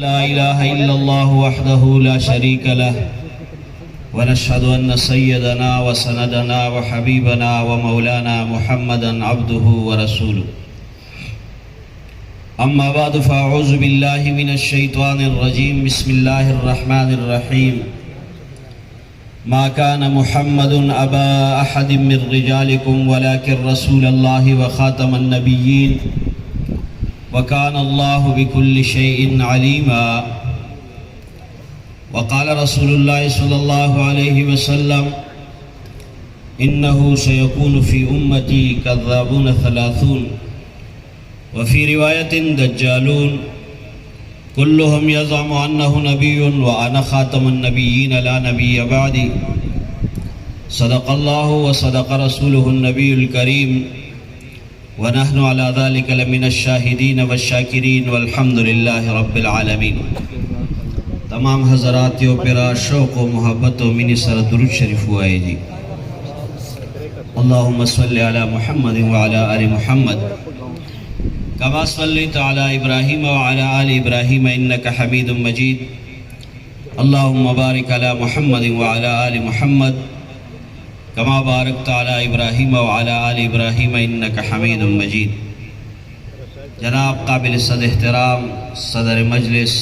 لا إله إلا الله وحده لا شريك له ونشهد أن سيدنا وسندنا وحبيبنا ومولانا محمدا عبده ورسوله أما بعد فأعوذ بالله من الشيطان الرجيم بسم الله الرحمن الرحيم ما كان محمد أبا أحد من رجالكم ولكن رسول الله وخاتم النبيين وكان الله بكل شيء عليما وقال رسول الله صلى الله عليه وسلم إنه سيكون في أمتي كذابون ثلاثون وفي رواية دجالون كلهم يزعم أنه نبي وأنا خاتم النبيين لا نبي بعدي صدق الله وصدق رسوله النبي الكريم ونحن على ذلك لمن الشاهدين والشاكرين والحمد لله رب العالمين. تمام حضراتیوں پر شوق و محبت و منی سر درود شریف ہوا ہے جی. اللهم صل على محمد وعلى آل محمد كما صليت على إبراهيم وعلى آل إبراهيم إنك حميد مجيد. اللهم بارك على محمد وعلى آل محمد كما باركت على إبراهيم وعلى آل إبراهيم إنك حميد مجيد. جناب قابل صد احترام صدر مجلس،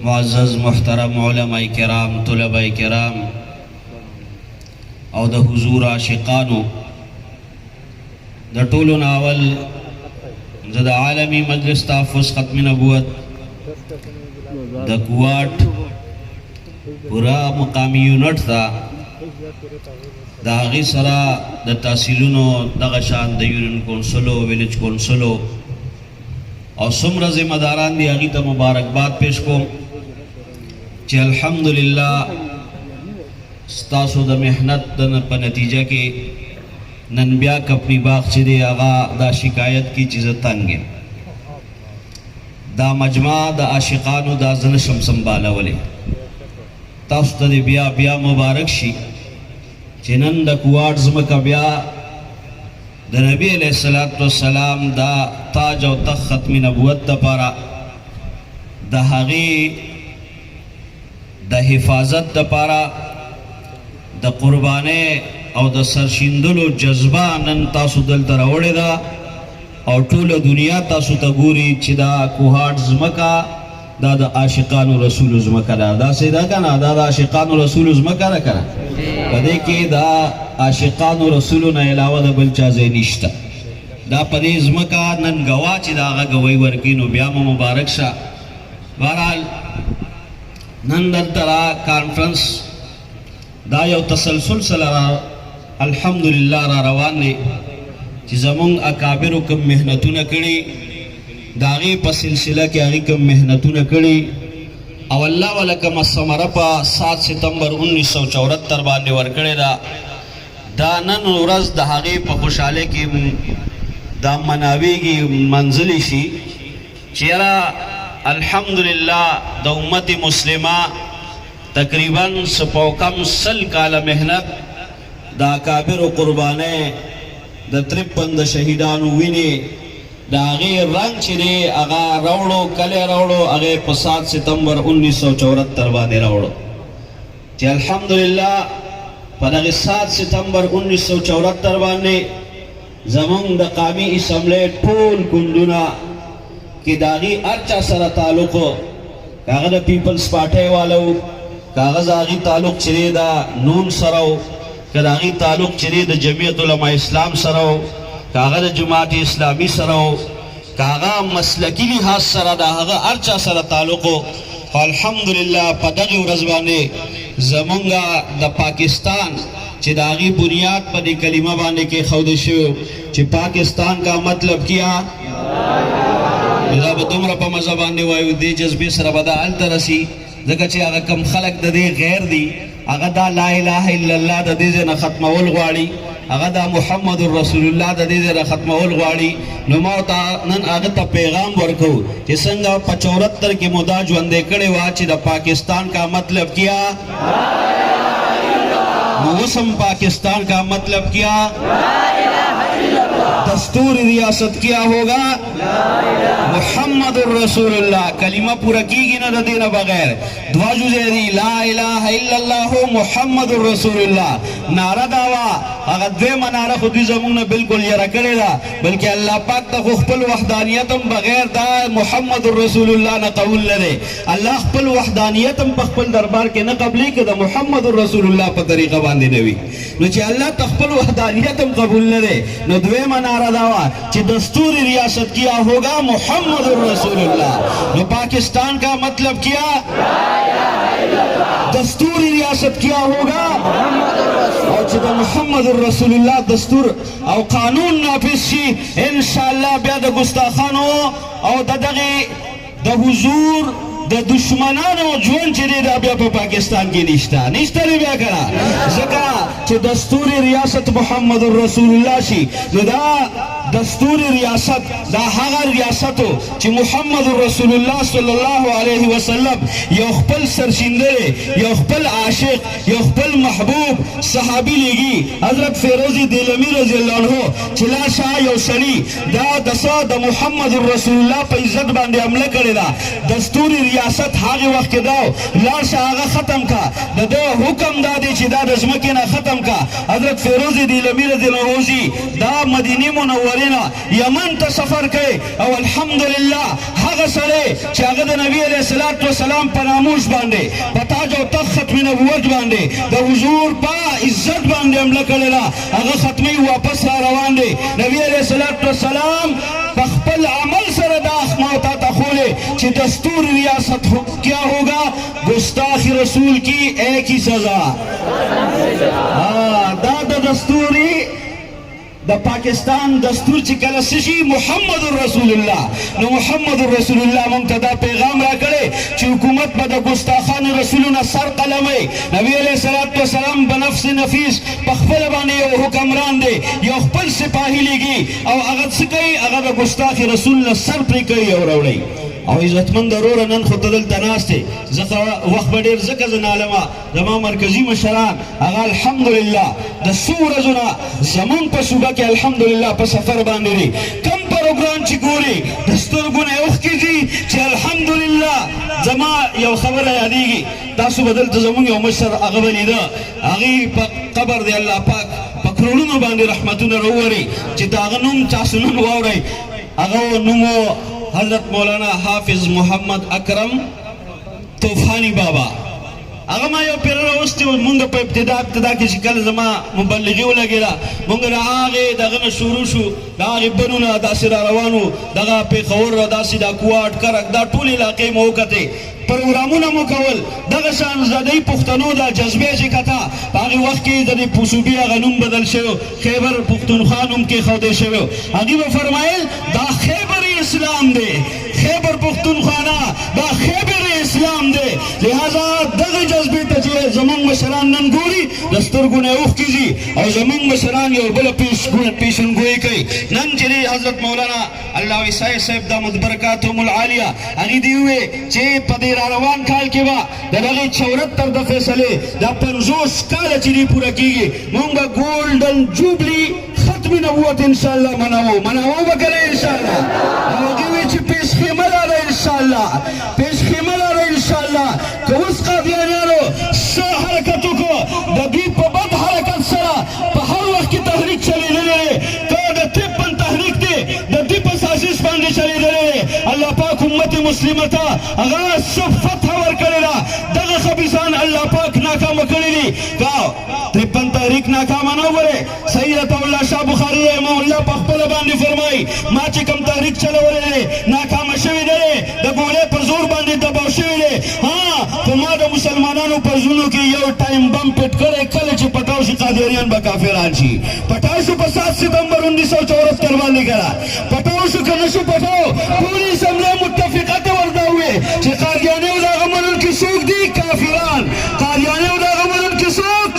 معزز محترم علماء کرام، طلباء کرام او د حضور عاشقانو، د ټولو ناول د عالمی مجلس تحفظ ختم نبوت د کوارټ پورا مقامی یونٹ تا دا غی سرا د تحصیلونو دغه شان د یونین کونسلو، ویلیج کونسلو او څومره ذمہ داران دي هغې ته مبارکباد پیش کوم چې الحمدلله ستاسو د محنت په نتیجه کې نن بیا کپنی باغ چې دی هغه دا شکایت کی چې زه تنګ یم. دا مجمع د عاشقانو دا زه نشم سنبالولی. تاسو ته بیا بیا مبارک شي چې نن د کوارټ ځمکه بیا د نبی علیه الصلاة والسلام دا تاج او تخت ختم نبوت دپاره د هغې د حفاظت دپاره د قربانۍ او د سرشیندلو جذبه نن تاسو دلته راوړې ده او ټوله دنیا تاسو ته ګوري چې دا کوهاټ ځمکه دا د عاشقانو رسول ځمکه ده. داسې ده که نه؟ دا د عاشقانو رسول ځمکه ده که نه؟ په دې کې د عاشقانو رسولو نه علاوه د بل چا ځای نشته. دا په دې ځمکه نن ګواه چې د هغه ګوی ورکوي نو بیا مو مبارک شه. بهرحال نن دلته را کانفرنس دا یو تسلسل سره الحمدلله را روان دی چې زمونږ اکابرو کوم محنتونه کړي د هغې په سلسله کې هغې کوم محنتونه کړي او الله والا کومه ثمره په 7 ستمبر 1974 باندې ورکړې ده. دا نن ورځ د هغې په خوشحالۍ کې دا مناویږي منزلي شي چې یاره الحمدلله د امت مسلمه تقریبا سپوکم 100 کاله محنت د اکابرو قربانۍ د 53 د شهیدانو وینې د هغې رنګ چې دی هغه راوړو. کله راوړو؟ هغې په 7 ستمبر 1974 باندې راوړو چې الحمدلله په دغې 7 ستمبر 1974 باندې زمونږ د قومي اسمبلۍ ټول ګوندونه کې د هغې هر چا سره تعلق و، که هغه د پیپلز پارټۍ والا و، که هغه د هغې تعلق چې دی د نون سره و، که د هغې تعلق چې دی د جمعیت علماء اسلام سره و، که هغه د جماعت اسلامي سره و، که هغه مسلکي لحاظ سره د هغه هر چا سره تعلق و. خو الحمدلله په دغې ورځ باندې زمونږ د پاکستان چې د هغې بنیاد په دې کلمه باندې کېښودل شوی چې پاکستان کا مطلب کیا دا به دومره په مزه باندې وایو دې جذبې سره به دا هلته رسي ځکه چې هغه کم خلک د دې غیر دي هغه دا لا اله الا الله د دې ځای نه ختمول غواړي، هغه دا محمد رسول الله د دې ځای نه ختمول غواړي. نو ما ورته نن هغه ته پیغام ورکوو چې څنګه په 74 کې مو دا ژوندی کړې وه چې د پاکستان کا مطلب کیا نو اوس هم پاکستان کا مطلب کیا दस्तूर रियासत क्या होगा? मुहम्मदुर रसूलुल्लाह। कलिमा पूरा कीगी ना देना बगैर दुआ जुजेरी ला इलाहा इल्लल्लाह मुहम्मदुर रसूलुल्लाह नारा दावा अगर दे मनारा खुदी जमुन बिल्कुल ये रकड़ेगा बल्कि अल्लाह पाक तक खपल वहदानियतम बगैर दा मुहम्मदुर रसूलुल्लाह न कबूल ले अल्लाह खपल वहदानियतम खपल दरबार के न कबली के द मुहम्मदुर रसूलुल्लाह पर तरीका बांधे नवी नो चे अल्लाह तखपल वहदानियतम कबूल ले नो दुए मनारा दावा चे दस्तूरी रियासत किया होगा मुहम्मदुर रसूलुल्लाह। नो पाकिस्तान का मतलब क्या? दस्तूरी रियासत क्या होगा? और जब मुहम्मदुर रसूलुल्लाह दस्तूर और कानून नाफिज शी इंशाअल्लाह ब्याद गुस्ताखानो और ददगे द हुजूर द दुश्मनानो जोन चले दा बया पाकिस्तान की निष्ठा निष्ठा ले बया करा जका चे दस्तूरी रियासत मुहम्मदुर रसूलुल्लाह शी दा दस्तूरी रियासत दा हागा रियासत चे मुहम्मदुर रसूलुल्लाह सल्लल्लाहु अलैहि वसल्लम यखपल सरशिंदे यखपल आशिक यखपल महबूब सहाबी लेगी हजरत फेरोजी दिलमी रजी अल्लाह अन्हु चिला शाह योसली दा दसा द मुहम्मदुर रसूलुल्लाह पे इज्जत बांधे हमला करेदा दस्तूरी रियासत हागे वक्त के दाओ लाल शाह खत्म का दो हुक्म दादी चिदा दजमके ना खत्म का हजरत फेरोजी दिलमी रजी अल्लाह अन्हु दा मदीने मुनव्वरिना यमन ता सफर के और अल्हम्दुलिल्लाह हागा सरे चागद नबी अलैहि सल्लल्लाहु अलैहि वसल्लम परामूश बांधे पता जो तख्त में नबूवत बांधे द हुजूर पा इज्जत बांधे हमला करेला अगर खत्मी वापस आ रवान दे नबी अलैहि सल्लल्लाहु अलैहि वसल्लम बखपल अमल सर दाख मौता तखोले चे दस्तूर रियासत क्या होगा? गुस्ताखी रसूल की एक ही सजा। दादा दस्तूरी द पाकिस्तान दस्तूर चिकल सिशी मुहम्मदुर रसूलुल्लाह नो मुहम्मदुर रसूलुल्लाह मुंतदा पैगाम रा करे चे हुकूमत बद गुस्ताखान रसूलुना सर कलमे नबी अलैहि सल्लल्लाहु अलैहि बनफ्स नफीस पखफल बाने हुक्मरान दे यो खपल सिपाही लेगी और अगर सकई अगर गुस्ताखी रसूल सर पर कई और औड़ई और इज्जतमंद रोर नन खुतदल तनास्ते जका वक्त बडेर जका जनालमा जमा मरकजी मशरान अगा अल्हम्दुलिल्लाह द सूरजना जमन पर सुबह के अल्हम्दुलिल्लाह पर सफर बांधे रे कम प्रोग्राम चिकोरे दस्तूर गुने उख की जी चे अल्हम्दुलिल्लाह जमा यो खबर है आदीगी तासु बदल तो जमुन यो मशर अगबली दा आगी कबर दे अल्लाह पाक पकरोनु बांधे रहमतुन रोवरी चे दागनुम चासुन वावरे अगो नुमो हजरत मौलाना हाफिज मोहम्मद अकरम तूफानी बाबा अगर मैं यो पेरा उस्ती मुंग पे इब्तिदा की शिकल जमा मुबल्लिगी लगेला मुंग आगे दगन शुरू शु दागे बनुना दासिरा रवानु दगा पे खवर दासिदा कुआट करक दा टूल इलाके मौकते प्रोग्रामों मुकवल दगशान ज़दई पुख्तनो दा जज्बे से कथा आगे वक्त की ज़दई पुसुबिया गनुम बदल शेव खैबर पुख्तनख्वा नुम के खौदे शेव आगे वो फरमाएल दा खैबर इस्लाम दे खैबर पुख्तनख्वाना दा खैबर इस्लाम दे लिहाजा दग जज्बे तजिए जमंग मशरान ननगोरी दस्तूर गुने उख कीजी और जमंग मशरान यो बल पेशन गोई कई नन चली हजरत मौलाना अल्लाह विसाई साहब दामद बरकातुहुल आलिया आगे दिए चे पदे रवान काल के बा दलगे 74 द फैसले द 50 काल चिरी पूरा कीगे मुंगा गोल्डन जुबली खत्म नबूवत इंशाअल्लाह मनाओ बकरे इंशाअल्लाह आगे विच पेश खिमला रे इंशाअल्लाह पेश खिमला रे इंशाअल्लाह तो उस कादियानो स हरकतों को दबी पबद हरकत सरा हर वक्त की तहरीक चली रहे तो द 53 तहरीक दे द दीप साजिश बांधे चली रहे अल्लाह पाक उम्मत मुस्लिमता अगर सब फतह वर करेला दग खबीसान अल्लाह पाक नाकाम करेली का 53 तहरीक नाकाम ना बरे सैयद अल्लाह शाह बुखारी रहमहुल्लाह पखपल बांधे फरमाई माची कम तहरीक चलवरे नाकाम शवी दे द गोले पर जोर बांधे दबाव शवी दे हां तो माद मुसलमानों पर जुनू की यो टाइम बम पिट करे कल च पटाव से कादियान बा काफिरान छी पटाव से 7 सितंबर 1974 करवाने करा पटाव से कनशु पटाव पूरी समले मुत्तफिकत वर्दा हुए चे कादियाने उदा गमन की सूख दी काफिरान कादियाने उदा गमन की सूख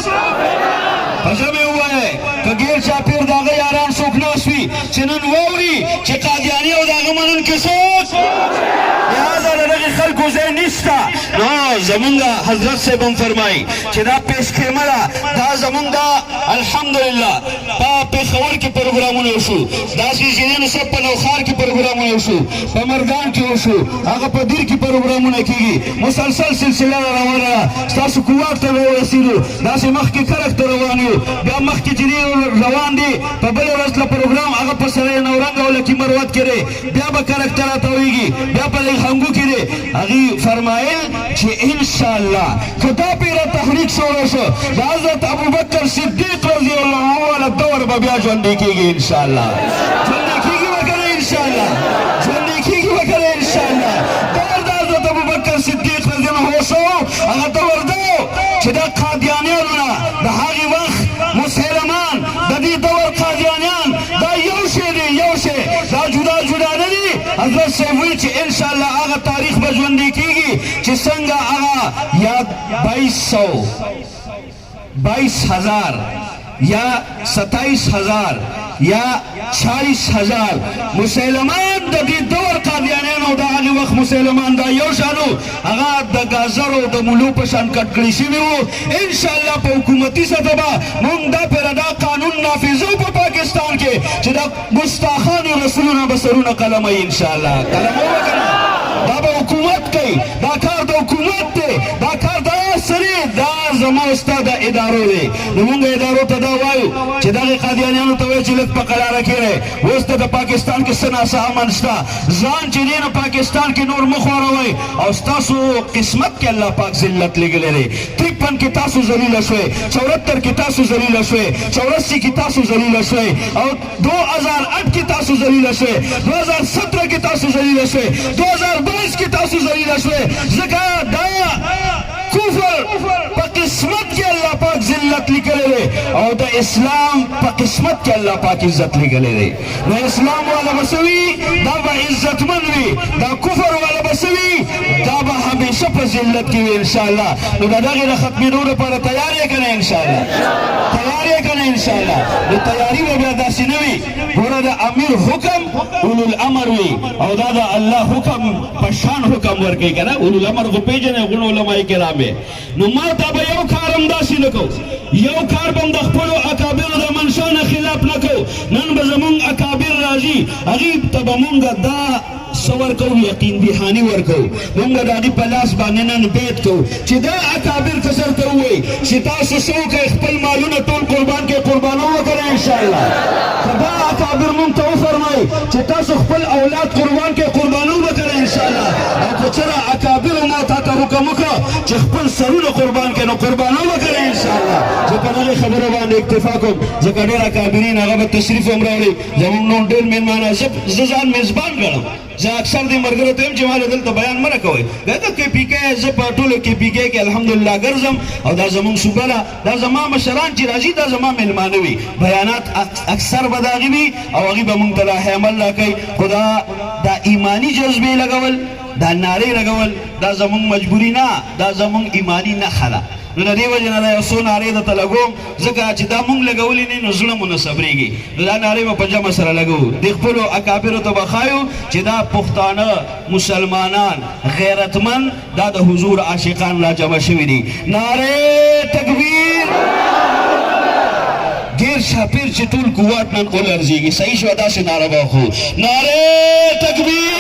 हजमे हुआ है कगीर चापीर दागे यारान सूख नासवी चिनन वौरी चे कादियाने उदा गमन की सूख लिहाजा लगे खल को ځای نشته. نو زمونږ حضرت صاحب هم فرمایي چې دا پیش خیمه ده، دا زمونږ دا الحمدلله په پېښور کې پروګرامونه وشو، داسې ځینې سب په نوښار کې پروګرامونه وشو، په مردان کې وشو، هغه په دیر کې پروګرامونه کېږي. مسلسل سلسله روانه ده. ستاسو کوواټ ته ورسېدو، داسې مخکې کرک ته روان یو، بیا مخکې چې دی روان دی په بله ورځ له پروګرام هغه په سرای نورنګ او لکي مروت کې دی، بیا به کرک ته راتاویږي، بیا په لیخنګو کې دی. هغې فرمایل چې انشاءالله که دا پیره تحریک شروع شو د حضرت ابوبکر صدیق رضی الله عنه والا دور به بیا ژوندی کېږي انشاءالله. ژوندی کېږي به که نه انشاءالله؟ ژوندی کېږي به که نه انشاءالله؟ دور د حضرت ابوبکر صدیق رضی الله عنه شو، هغه دور ده چې دا قادیانیانو نه د هغې وخت مسلمان د دې دور قادیانیان دا یو شی دی، یو شی، دا جدا جدا نه دي. حضرت صاحب وایي چې انشاءالله هغه تاریخ به ژوندی کېږي چې څنګه هغه یا 22,000 یا 27,000 یا 40,000 مسلمان د دې دور قادیانیان او د هغې وخت مسلمان دا یو شانو، هغه د ګازرو د ملو په شان کټ کړي شوي وو. انشاءالله په حکومتي سطح به مونږ دا پیره دا قانون نافظو په پاکستان کې چې د ګستاخانو رسولونه به سرونه قلموي انشاءالله. قلموي به که نه؟ دا به حکومت کوي، دا کار د حکومت دی، دا کار د سړي دا زما ستا د ادارو دی. نو مونږ ادارو ته دا وایو چې دغې قادیانیانو ته وایو چې لږ په قلاره کښېنئ. اوس ته د پاکستان کې څه ناسه امن شته، ځان چې دی نو پاکستان کې نور مه خوروئ. او ستاسو قسمت کې الله پاک ذلت لېږلی دی. 53 کې تاسو ذلیله شوئ، 74 کې تاسو ذلیله شوئ، 84 کې تاسو ذلیله شوئ، او 2008 کې تاسو ذلیله شوئ، 2017 کې تاسو ذلیله شوئ، 2022 کې تاسو ذلیله شوئ. ځکه دا کفر په قسمت کې الله پاک ذلت لیکلی دی او د اسلام په قسمت کې الله پاک عزت لیکلی دی. نو اسلام والا به څه وي؟ دا به عزتمن وي. دا کفر والا به څه وي؟ دا به همیشه په ذلت کې وي انشاءالله. نو د دغې د ختمېدو لپاره تیار یې که نه انشاءالله؟ تیار یې که نه انشاءالله؟ نو تیاري به بیا داسې نه وي. ګوره د امیر حکم اولو الامر وي او دا د الله حکم په شان حکم ورکوي که نه. اولو الامر خو پېژنئ غونو علماء کرام یې. نو ما ته به یو کار هم داسې نه کوو، یو کار به هم د خپلو اکابرو د منشا نه خلاف نه کوو. نن به زمونږ اکابر راځي، هغې ته به مونږ دا څه ورکوو؟ یقین دهاني ورکوو. مونږ د هغې په لاس باندې نن بیت کوو چې دا اکابر کسر ته ووایي چې تاسو څه وکئ، خپل مالونه ټول قربان کړئ، قربانو وکړئ انشاءالله. که دا اکابر مونږ ته وفرمایي چې تاسو خپل اولاد قربان کړئ، قربانو وکړئ انشاءالله. او که چېرې اکابرو ما تا ته حکم وکړه چې خپل سرونه قربان کړئ، نو قربانو وکړئ انشاءالله. زه په دغې خبرو باندې اکتفا کوم، ځکه ډېر اکابرین هغه به تشریف هم راوړي. زمونږ نور ډېر مېلمانه، زه ځان میزبان ګڼم. زه اکثر دې ملګرو ته یم چې ماله دلته بیان مه راکوئ. دا د کې پي کې زه په ټولو کې پي کې کې الحمدلله ګرځم او دا زمونږ صوبه ده، دا زما مشران چې راځي دا زما میلمانه وي. بیانات اکثر به د هغې وي او هغې به مونږ ته لاهې عمل راکوي. خو دا ایماني جذبې لګول، دا نارې لګول، دا زمونږ مجبوري نه، دا زمونږ ایماني نښه ده. نو د دې وجې نه دا یو څو نارې درته لګوم، ځکه چې دا مونږ لګولې نه نو زړه مو نه صبرېږي. نو دا نارې به په جمع سره لګوو. د خپلو اکابرو ته به ښایو چې دا پښتانه مسلمانان غیرتمند دا د حضور عاشقان را جمع شوي دي. نارې تکبیر! ډېر شاپیر چې ټول قوت نن ولرزېږي. صحیح شوه؟ داسې ناره به وخو. نارې تکبیر!